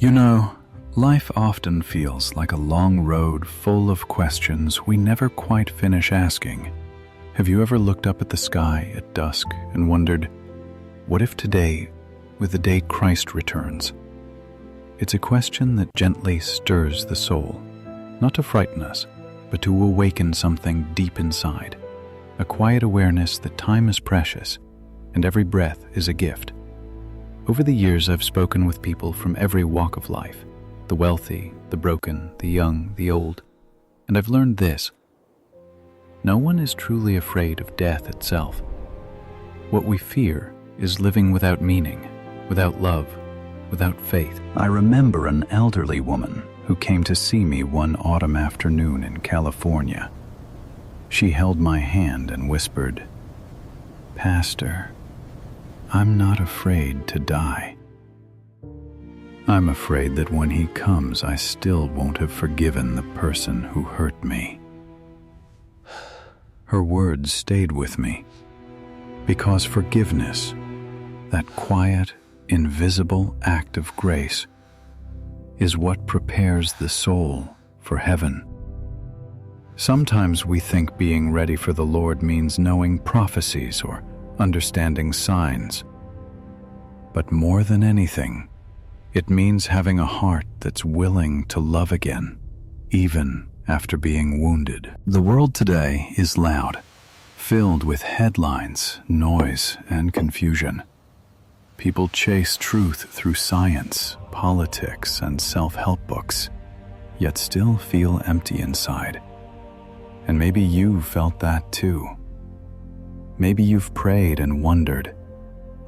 You know, life often feels like a long road full of questions we never quite finish asking. Have you ever looked up at the sky at dusk and wondered, what if today were the day Christ returns? It's a question that gently stirs the soul, not to frighten us, but to awaken something deep inside, a quiet awareness that time is precious and every breath is a gift. Over the years, I've spoken with people from every walk of life, the wealthy, the broken, the young, the old, and I've learned this. No one is truly afraid of death itself. What we fear is living without meaning, without love, without faith. I remember an elderly woman who came to see me one autumn afternoon in California. She held my hand and whispered, "Pastor, I'm not afraid to die. I'm afraid that when he comes, I still won't have forgiven the person who hurt me." Her words stayed with me, because forgiveness, that quiet, invisible act of grace, is what prepares the soul for heaven. Sometimes we think being ready for the Lord means knowing prophecies or understanding signs. But more than anything, it means having a heart that's willing to love again, even after being wounded. The world today is loud, filled with headlines, noise, and confusion. People chase truth through science, politics, and self-help books, yet still feel empty inside. And maybe you've felt that too. Maybe you've prayed and wondered,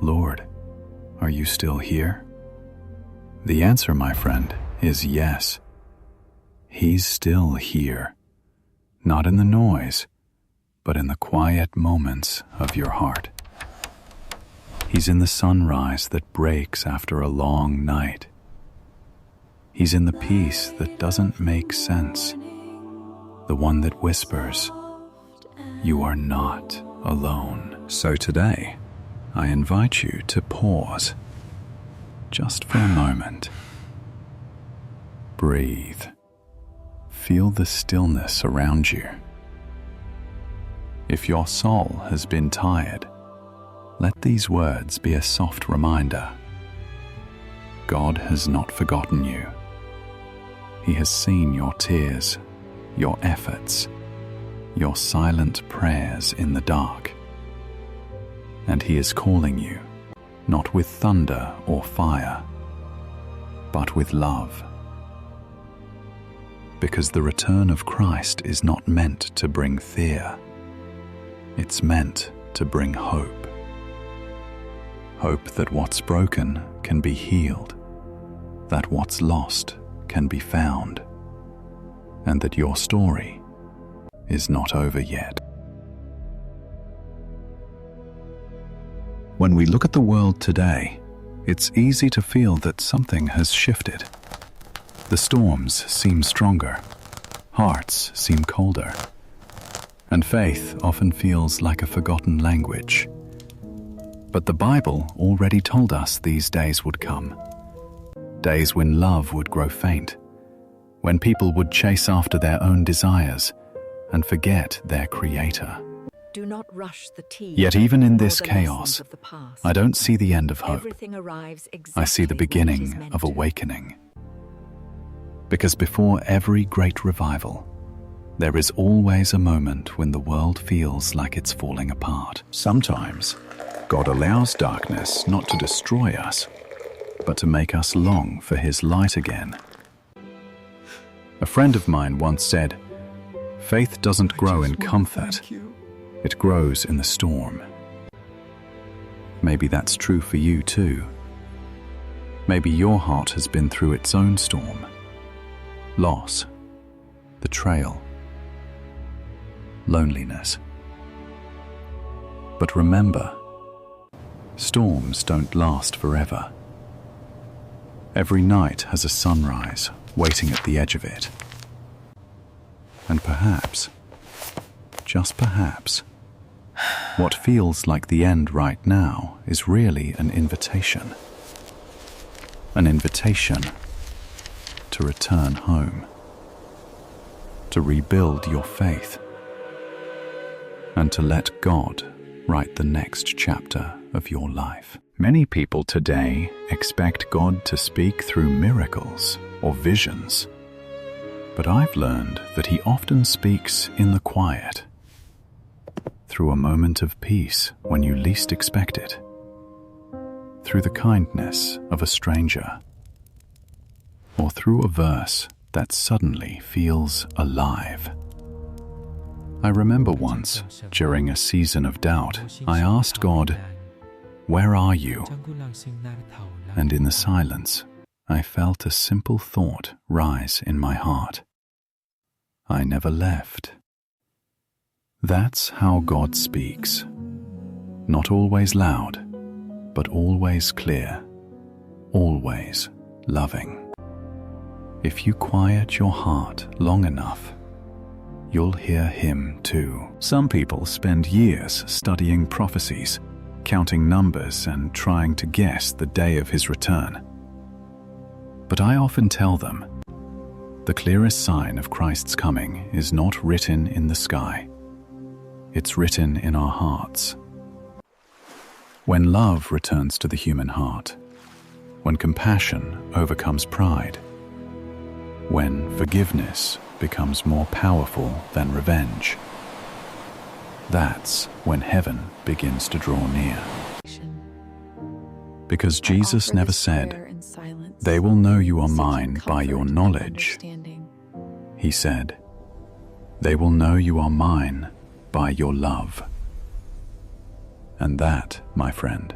"Lord, are you still here?" The answer, my friend, is yes. He's still here, not in the noise, but in the quiet moments of your heart. He's in the sunrise that breaks after a long night. He's in the peace that doesn't make sense, the one that whispers, "You are not alone." So today, I invite you to pause, just for a moment. Breathe. Feel the stillness around you. If your soul has been tired, let these words be a soft reminder. God has not forgotten you. He has seen your tears, your efforts, your silent prayers in the dark. And He is calling you, not with thunder or fire, but with love. Because the return of Christ is not meant to bring fear. It's meant to bring hope. Hope that what's broken can be healed, that what's lost can be found, and that your story is not over yet. When we look at the world today, it's easy to feel that something has shifted. The storms seem stronger, hearts seem colder, and faith often feels like a forgotten language. But the Bible already told us these days would come. Days when love would grow faint, when people would chase after their own desires and forget their Creator. Do not rush the tea. Yet even in this or the chaos, lessons of the past. I don't see the end of hope. Everything arrives exactly I see the when it is beginning meant of to. awakening. Because before every great revival, there is always a moment when the world feels like it's falling apart. Sometimes, God allows darkness not to destroy us, but to make us long for His light again. A friend of mine once said, "Faith doesn't grow in comfort. It grows in the storm." Maybe that's true for you too. Maybe your heart has been through its own storm. Loss, betrayal, loneliness. But remember, storms don't last forever. Every night has a sunrise waiting at the edge of it. And perhaps, just perhaps, what feels like the end right now is really an invitation. An invitation to return home, to rebuild your faith, and to let God write the next chapter of your life. Many people today expect God to speak through miracles or visions, but I've learned that He often speaks in the quiet, through a moment of peace when you least expect it, through the kindness of a stranger, or through a verse that suddenly feels alive. I remember once, during a season of doubt, I asked God, "Where are you?" And in the silence, I felt a simple thought rise in my heart. I never left. That's how God speaks. Not always loud, but always clear, always loving. If you quiet your heart long enough, you'll hear Him too. Some people spend years studying prophecies, counting numbers and trying to guess the day of His return. But I often tell them, the clearest sign of Christ's coming is not written in the sky. It's written in our hearts. When love returns to the human heart, when compassion overcomes pride, when forgiveness becomes more powerful than revenge, that's when heaven begins to draw near. Because Jesus never said, "They will know you are mine by your knowledge." He said, "They will know you are mine by your love." And that, my friend,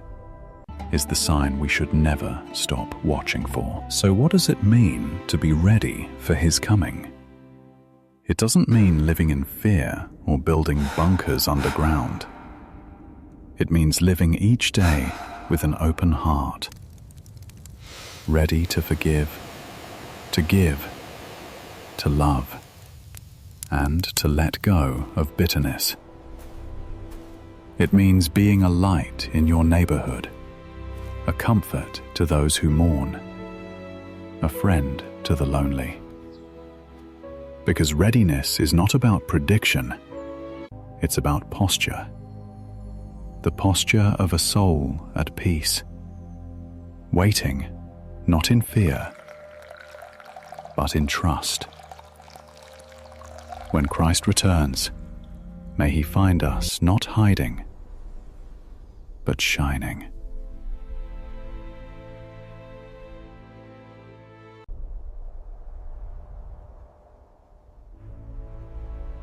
is the sign we should never stop watching for. So what does it mean to be ready for His coming? It doesn't mean living in fear or building bunkers underground. It means living each day with an open heart, ready to forgive, to give, to love, and to let go of bitterness. It means being a light in your neighborhood, a comfort to those who mourn, a friend to the lonely. Because readiness is not about prediction, it's about posture. The posture of a soul at peace, waiting, not in fear, but in trust. When Christ returns, may He find us not hiding, but shining.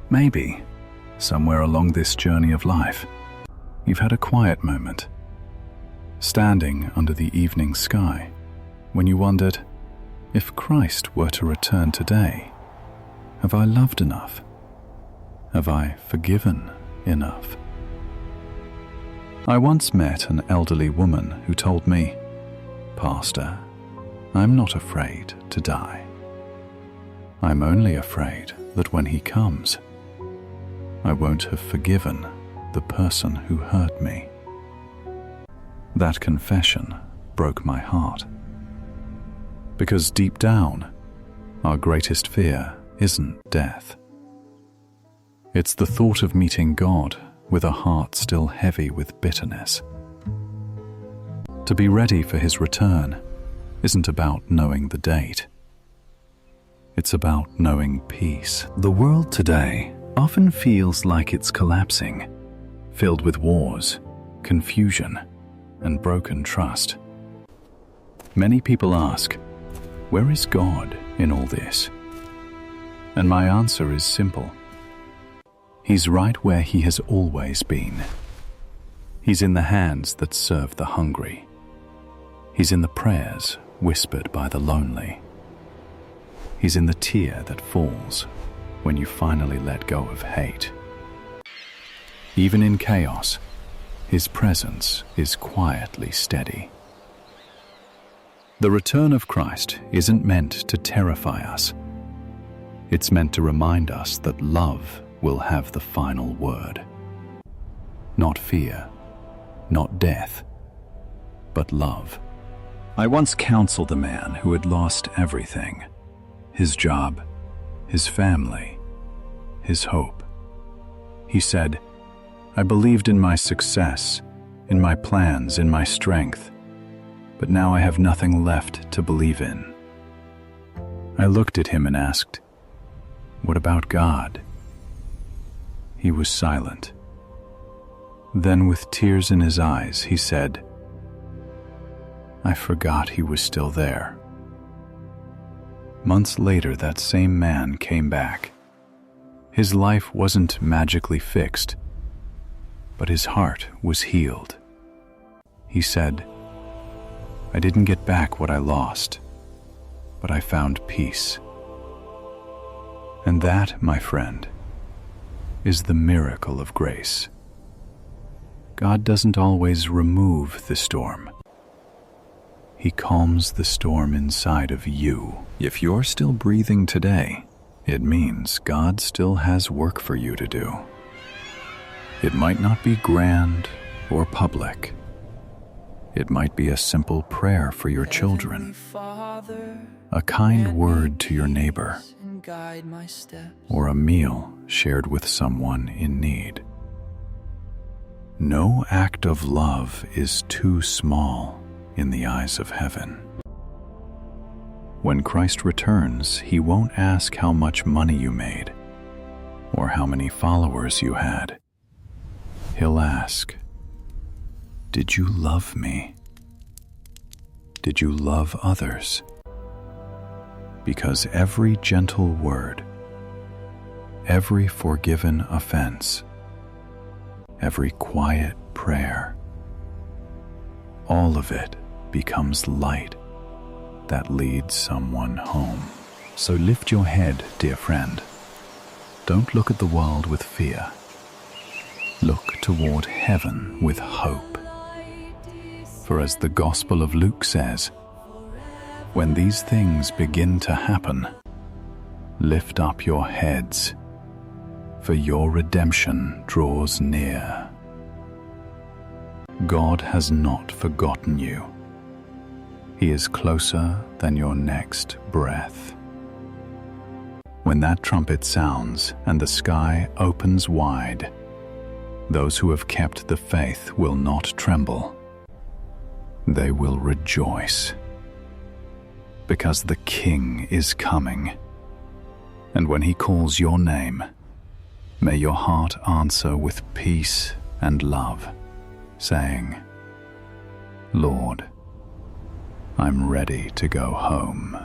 Maybe, somewhere along this journey of life, you've had a quiet moment, standing under the evening sky, when you wondered, if Christ were to return today, have I loved enough? Have I forgiven enough? I once met an elderly woman who told me, "Pastor, I'm not afraid to die. I'm only afraid that when He comes, I won't have forgiven the person who hurt me." That confession broke my heart. Because deep down, our greatest fear isn't death. It's the thought of meeting God with a heart still heavy with bitterness. To be ready for His return isn't about knowing the date. It's about knowing peace. The world today often feels like it's collapsing, filled with wars, confusion, and broken trust. Many people ask, where is God in all this? And my answer is simple. He's right where He has always been. He's in the hands that serve the hungry. He's in the prayers whispered by the lonely. He's in the tear that falls when you finally let go of hate. Even in chaos, His presence is quietly steady. The return of Christ isn't meant to terrify us. It's meant to remind us that love will have the final word. Not fear, not death, but love. I once counseled a man who had lost everything: his job, his family, his hope. He said, "I believed in my success, in my plans, in my strength, but now I have nothing left to believe in." I looked at him and asked, "What about God?" He was silent. Then, with tears in his eyes, he said, "I forgot he was still there." Months later, that same man came back. His life wasn't magically fixed, but his heart was healed. He said, "I didn't get back what I lost, but I found peace." And that, my friend, is the miracle of grace. God doesn't always remove the storm. He calms the storm inside of you. If you're still breathing today, it means God still has work for you to do. It might not be grand or public. It might be a simple prayer for your children, a kind word to your neighbor, or a meal shared with someone in need. No act of love is too small in the eyes of heaven. When Christ returns, he won't ask how much money you made or how many followers you had. He'll ask, "Did you love me? Did you love others?" Because every gentle word, every forgiven offense, every quiet prayer, all of it becomes light that leads someone home. So lift your head, dear friend. Don't look at the world with fear. Look toward heaven with hope. For as the Gospel of Luke says, when these things begin to happen, lift up your heads, for your redemption draws near. God has not forgotten you. He is closer than your next breath. When that trumpet sounds and the sky opens wide, those who have kept the faith will not tremble. They will rejoice, because the King is coming. And when he calls your name, may your heart answer with peace and love, saying, "Lord, I'm ready to go home."